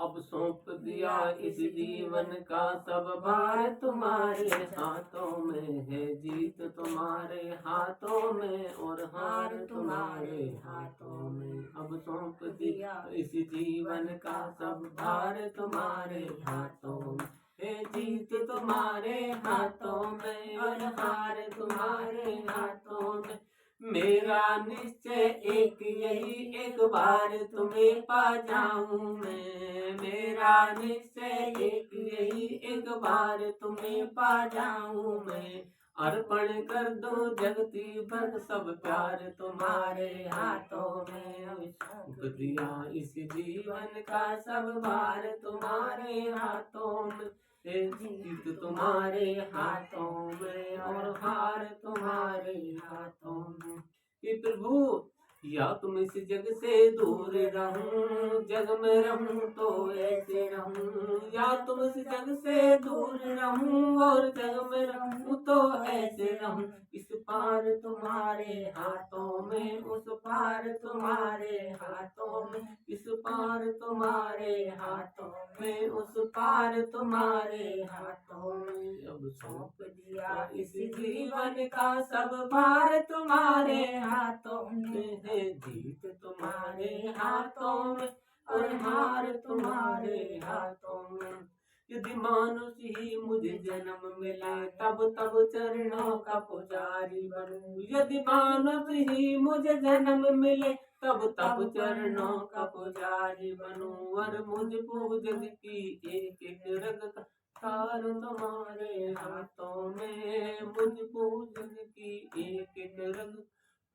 अब सौंप दिया इस जीवन का सब भार तुम्हारे हाथों में है, जीत तुम्हारे हाथों में और हार तुम्हारे हाथों में। अब सौंप दिया इस जीवन का सब भार तुम्हारे हाथों में है, जीत तुम्हारे हाथों में और हार तुम्हारे हाथों में। मेरा निश्चय एक यही, एक बार तुम्हें पा जाऊं मैं। मेरा निश्चय एक यही, एक बार तुम्हें पा जाऊं मैं। अर्पण कर दो जगती भर सब प्यार तुम्हारे हाथों में। सौंप दिया इस जीवन का सब भार तुम्हारे हाथों में, जीत तुम्हारे हाथों में और हार तुम्हारे हाथों में। कि प्रभु या तुम इस जग से दूर रहूं, जग में रहूं तो ऐसे रहूं। या तुम इस जग से दूर रहूं और जग में रहूं तो ऐसे रहूं। इस पार तुम्हारे हाथों में, उस पार तुम्हारे हाथों में। इस पार तुम्हारे हाथों में, उस पार तुम्हारे हाथों में। अब सौंप दिया इस जीवन का सब भार तुम्हारे हाथों में है, जीत तुम्हारे हाथों में और हार तुम्हारे हाथों में। यदि मानुष ही मुझे जन्म मिला तब तब चरणों का पुजारी बनूं। यदि मानुष ही मुझे जन्म मिले तब तब चरणों का पुजारी बनूं। और मुझ पूजन की एक एक रग का तार तुम्हारे हाथों में। मुझ पूजन की एक एक रग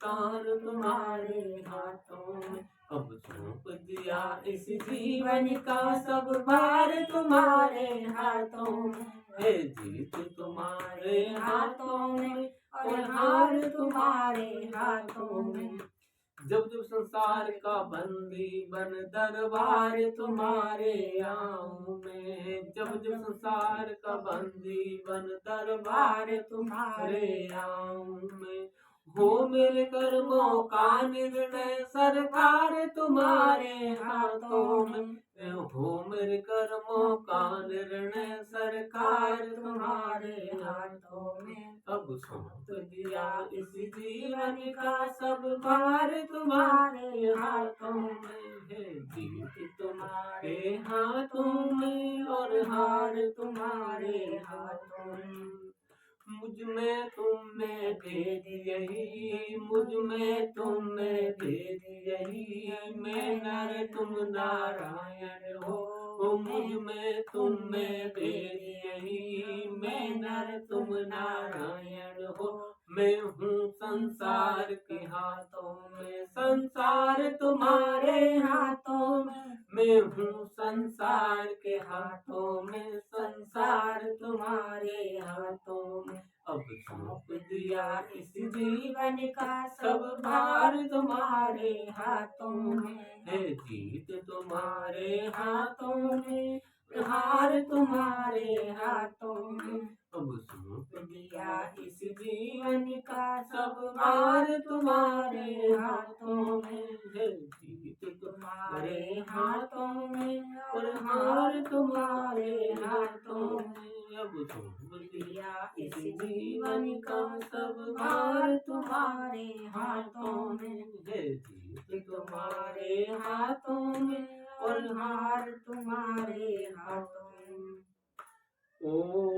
तार तुम्हारे हाथों में। अब सौंप दिया इस जीवन का सब भार तुम्हारे हाथों में है, जीत तुम्हारे हाथों में और हार तुम्हारे हाथों में। जब जब संसार का बंदी बन दरबार तुम्हारे आऊं मैं। जब जब संसार का बंदी बन दरबार तुम्हारे आऊं मैं। हो मेरे कर्मों का निर्णय सरकार तुम्हारे हाथों में। हो मेरे कर्मों का निर्णय सरकार तुम्हारे हाथों में। अब सौंप दिया इस जीवन का सब भार तुम्हारे हाथों में है, जीत तुम्हारे हाथों में और हार तुम्हारे हाथों में। मुझ में तुम में भेद यही, मुझ में तुम में भेद यही। मैं नर तुम नारायण हो, मुझ में तुम में भेद यही। मैं नर तुम नारायण हो। मैं हूँ संसार के हाथों में, संसार तुम्हारे हाथों में। मैं हूँ संसार के हाथों में, संसार तुम्हारे हाथों में। अब सौंप दिया इस जीवन का सब भार तुम्हारे हाथों में है, जीत तुम्हारे हाथों में हार तुम्हारे हाथों में। अब सौंप दिया इस जीवन का सब भार तुम्हारे हाथों में है, जीत तुम्हारे हाथों में और हार तुम्हारे हाथों में। अब सौंप दिया इस जीवन का सब भार तुम्हारे हाथों में है, जीत तुम्हारे हाथों में और हार तुम्हारे हाथों में। ओम